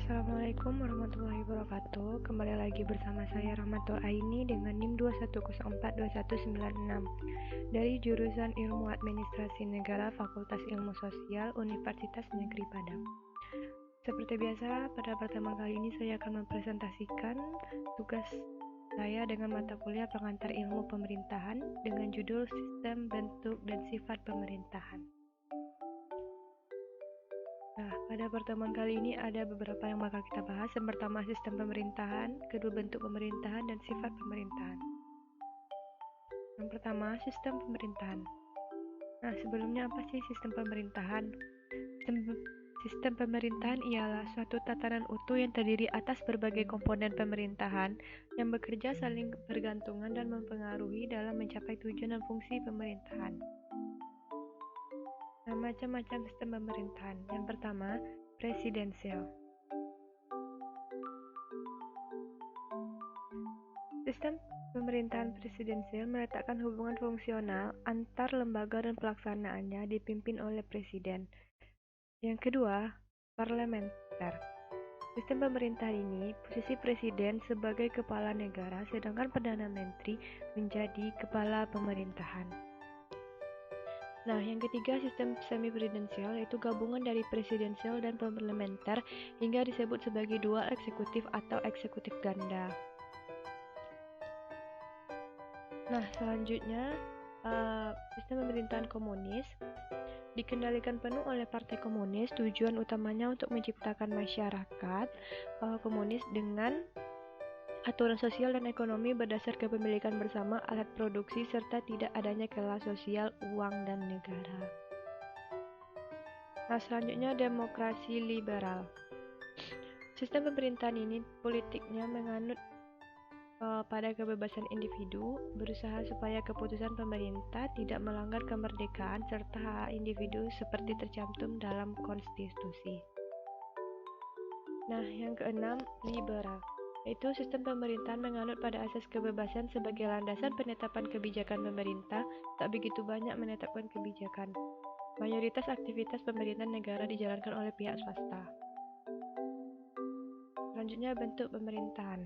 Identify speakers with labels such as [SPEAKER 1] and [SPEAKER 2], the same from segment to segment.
[SPEAKER 1] Assalamualaikum warahmatullahi wabarakatuh. Kembali lagi bersama saya Rahmatul Aini dengan NIM 210421196 dari jurusan Ilmu Administrasi Negara Fakultas Ilmu Sosial Universitas Negeri Padang. Seperti biasa, pada pertemuan kali ini saya akan mempresentasikan tugas saya dengan mata kuliah pengantar ilmu pemerintahan dengan judul Sistem, Bentuk, dan Sifat Pemerintahan. Nah, pada pertemuan kali ini ada beberapa yang bakal kita bahas. Yang pertama, sistem pemerintahan, kedua, bentuk pemerintahan, dan sifat pemerintahan. Yang pertama, sistem pemerintahan. Nah, sebelumnya apa sih sistem pemerintahan? Sistem pemerintahan ialah suatu tatanan utuh yang terdiri atas berbagai komponen pemerintahan yang bekerja saling bergantungan dan mempengaruhi dalam mencapai tujuan dan fungsi pemerintahan. Nah, macam-macam sistem pemerintahan. Yang pertama, presidensial. Sistem pemerintahan presidensial meletakkan hubungan fungsional antar lembaga dan pelaksanaannya dipimpin oleh presiden. Yang kedua, parlementer. Sistem pemerintahan ini, posisi presiden sebagai kepala negara, sedangkan Perdana Menteri menjadi kepala pemerintahan. Nah, yang ketiga, sistem semi-presidensial, yaitu gabungan dari presidensial dan parlementer hingga disebut sebagai dual eksekutif atau eksekutif ganda. Nah, selanjutnya, sistem pemerintahan komunis dikendalikan penuh oleh Partai Komunis. Tujuan utamanya untuk menciptakan masyarakat komunis dengan aturan sosial dan ekonomi berdasar kepemilikan bersama alat produksi serta tidak adanya kelas sosial, uang, dan negara. Nah, selanjutnya demokrasi liberal. Sistem pemerintahan ini politiknya menganut pada kebebasan individu, berusaha supaya keputusan pemerintah tidak melanggar kemerdekaan serta hak individu seperti tercantum dalam konstitusi. Nah, yang keenam, liberal, yaitu sistem pemerintahan menganut pada asas kebebasan sebagai landasan penetapan kebijakan pemerintah, tak begitu banyak menetapkan kebijakan. Mayoritas aktivitas pemerintahan negara dijalankan oleh pihak swasta. Selanjutnya, bentuk pemerintahan.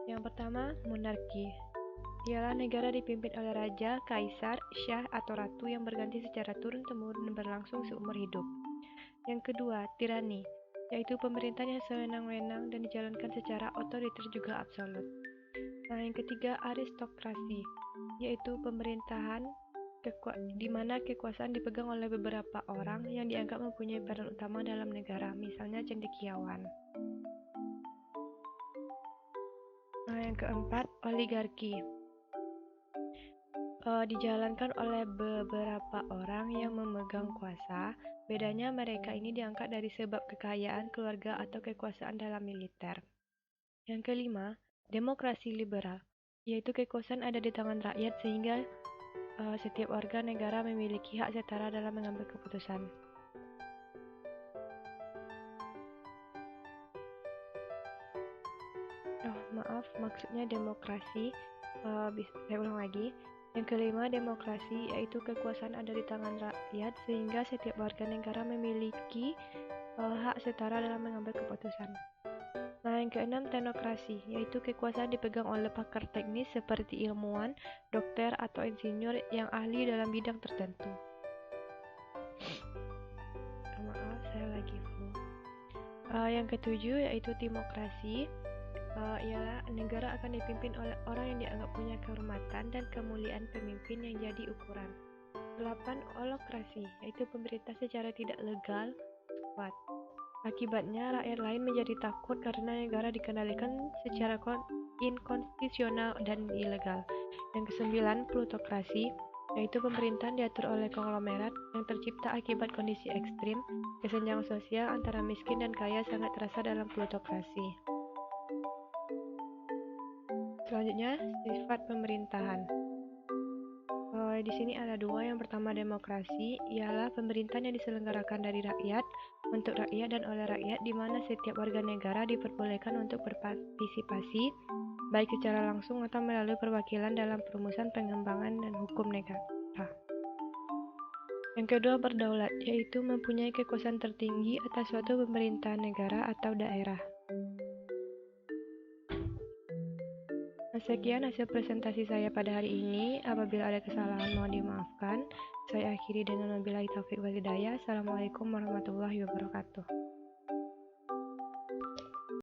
[SPEAKER 1] Yang pertama, monarki. Ialah negara dipimpin oleh raja, kaisar, syah, atau ratu yang berganti secara turun-temurun berlangsung seumur hidup. Yang kedua, tirani, yaitu pemerintahan yang sewenang-wenang dan dijalankan secara otoriter juga absolut. Nah, yang ketiga, aristokrasi, yaitu pemerintahan di mana kekuasaan dipegang oleh beberapa orang yang dianggap mempunyai peran utama dalam negara, misalnya cendekiawan. Nah, yang keempat, oligarki. Dijalankan oleh beberapa orang yang memegang kuasa. Bedanya mereka ini diangkat dari sebab kekayaan, keluarga, atau kekuasaan dalam militer. Yang kelima, demokrasi liberal, yaitu kekuasaan ada di tangan rakyat sehingga setiap warga negara memiliki hak setara dalam mengambil keputusan. Maksudnya demokrasi. Saya ulang lagi. Yang kelima, demokrasi, yaitu kekuasaan ada di tangan rakyat sehingga setiap warga negara memiliki hak setara dalam mengambil keputusan. Nah, yang keenam, teknokrasi, yaitu kekuasaan dipegang oleh pakar teknis seperti ilmuwan, dokter, atau insinyur yang ahli dalam bidang tertentu. Saya lagi flu. Yang ketujuh, yaitu timokrasi. Ialah negara akan dipimpin oleh orang yang dianggap punya kehormatan dan kemuliaan pemimpin yang jadi ukuran. 8. Holokrasi, yaitu pemerintah secara tidak legal kuat. Akibatnya rakyat lain menjadi takut karena negara dikendalikan secara inkonstitusional dan ilegal. Yang kesembilan, plutokrasi, yaitu pemerintahan diatur oleh konglomerat yang tercipta akibat kondisi ekstrim. Kesenjangan sosial antara miskin dan kaya sangat terasa dalam plutokrasi. Selanjutnya, sifat pemerintahan. Di sini ada dua. Yang pertama, demokrasi, ialah pemerintahan yang diselenggarakan dari rakyat, untuk rakyat dan oleh rakyat, di mana setiap warga negara diperbolehkan untuk berpartisipasi, baik secara langsung atau melalui perwakilan dalam perumusan pengembangan dan hukum negara. Yang kedua, berdaulat, yaitu mempunyai kekuasaan tertinggi atas suatu pemerintahan negara atau daerah. Sekian hasil presentasi saya pada hari ini. Apabila ada kesalahan mohon dimaafkan. Saya akhiri dengan wabillahi taufiq wal hidayah. Assalamualaikum warahmatullahi wabarakatuh.